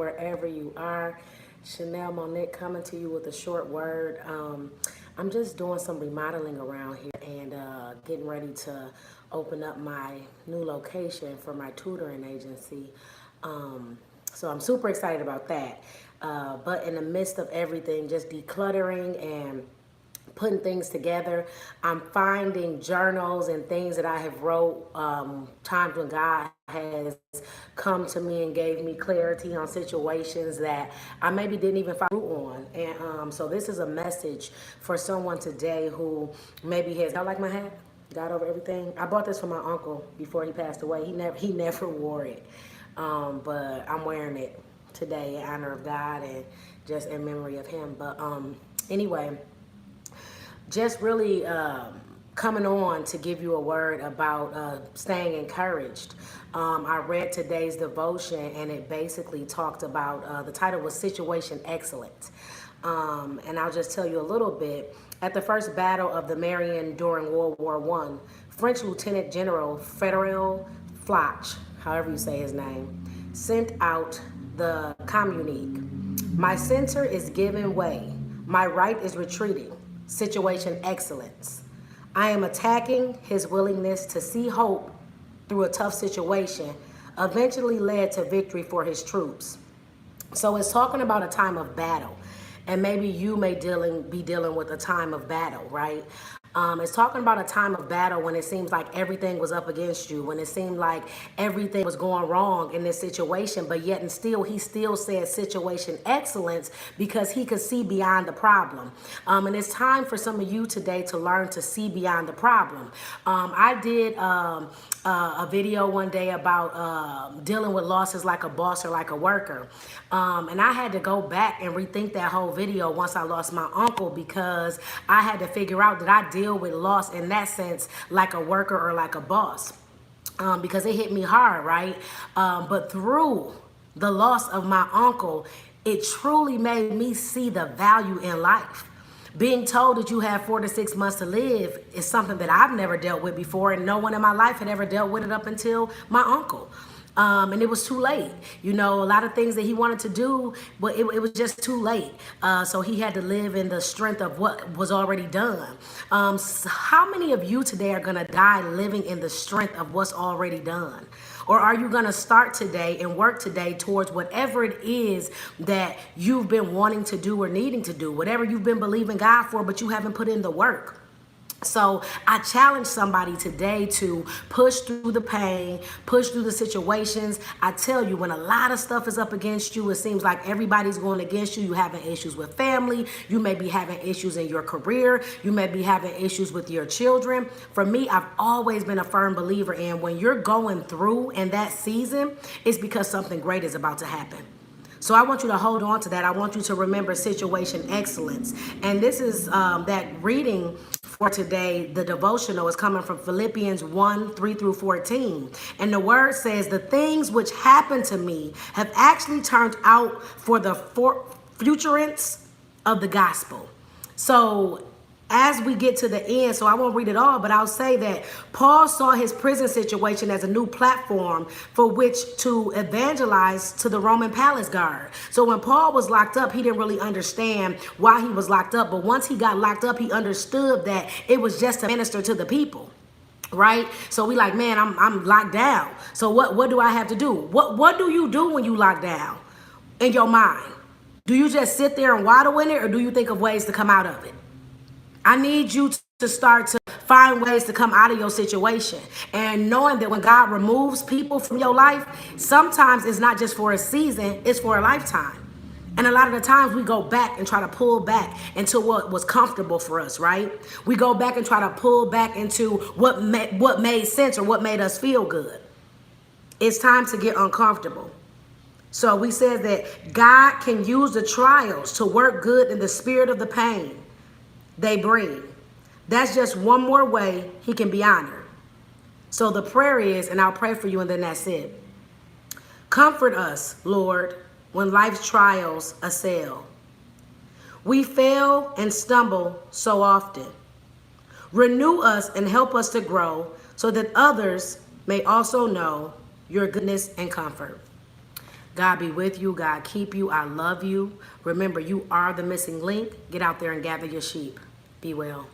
wherever you are. Chanel Monique coming to you with a short word. I'm just doing some remodeling around here and getting ready to open up my new location for my tutoring agency. So I'm super excited about that. But in the midst of everything, just decluttering and putting things together, I'm finding journals and things that I have wrote times when God has come to me and gave me clarity on situations that I maybe didn't even follow on. And so this is a message for someone today who maybe has, I like my hat, God over everything. I bought this for my uncle before he passed away. He never wore it, but I'm wearing it today in honor of God and just in memory of him. But anyway, just really coming on to give you a word about staying encouraged. I read today's devotion and it basically talked about, the title was Situation Excellence. And I'll just tell you a little bit. At the first battle of the Marne during World War I, French Lieutenant General Frédéric Foch, however you say his name, sent out the communique. My center is giving way. My right is retreating. Situation excellence. I am attacking his willingness to see hope through a tough situation eventually led to victory for his troops. So it's talking about a time of battle. And maybe you may be dealing with a time of battle, right? It's talking about a time of battle when it seems like everything was up against you, when it seemed like everything was going wrong in this situation, but yet and still, he still said situation excellence because he could see beyond the problem. And it's time for some of you today to learn to see beyond the problem. I did a video one day about dealing with losses like a boss or like a worker. And I had to go back and rethink that whole video once I lost my uncle because I had to figure out that I deal with loss in that sense like a worker or like a boss, because it hit me hard, right? But through the loss of my uncle, it truly made me see the value in life. Being told that you have 4 to 6 months to live is something that I've never dealt with before, and no one in my life had ever dealt with it up until my uncle. And it was too late. You know, a lot of things that he wanted to do, but it was just too late. So he had to live in the strength of what was already done. So how many of you today are going to die living in the strength of what's already done? Or are you going to start today and work today towards whatever it is that you've been wanting to do or needing to do, whatever you've been believing God for, but you haven't put in the work? So I challenge somebody today to push through the pain, push through the situations. I tell you, when a lot of stuff is up against you, it seems like everybody's going against you. You're having issues with family. You may be having issues in your career. You may be having issues with your children. For me, I've always been a firm believer in when you're going through in that season, it's because something great is about to happen. So I want you to hold on to that. I want you to remember situation excellence. And this is that reading for today. The devotional is coming from Philippians 1:3-14. And the word says, the things which happened to me have actually turned out for the furtherance of the gospel. So as we get to the end, so I won't read it all, but I'll say that Paul saw his prison situation as a new platform for which to evangelize to the Roman palace guard. So when Paul was locked up, he didn't really understand why he was locked up. But once he got locked up, he understood that it was just to minister to the people. Right? So we like, man, I'm locked down. So what do I have to do? What do you do when you lock down in your mind? Do you just sit there and waddle in it, or do you think of ways to come out of it? I need you to start to find ways to come out of your situation, and knowing that when God removes people from your life, sometimes it's not just for a season, it's for a lifetime. And a lot of the times we go back and try to pull back into what was comfortable for us, right? We go back and try to pull back into what made sense or what made us feel good. It's time to get uncomfortable. So we said that God can use the trials to work good in the spirit of the pain they bring. That's just one more way he can be honored. So the prayer is, and I'll pray for you and then that's it. Comfort us, Lord, when life's trials assail. We fail and stumble so often. Renew us and help us to grow so that others may also know your goodness and comfort. God be with you. God keep you. I love you. Remember, you are the missing link. Get out there and gather your sheep. Be well.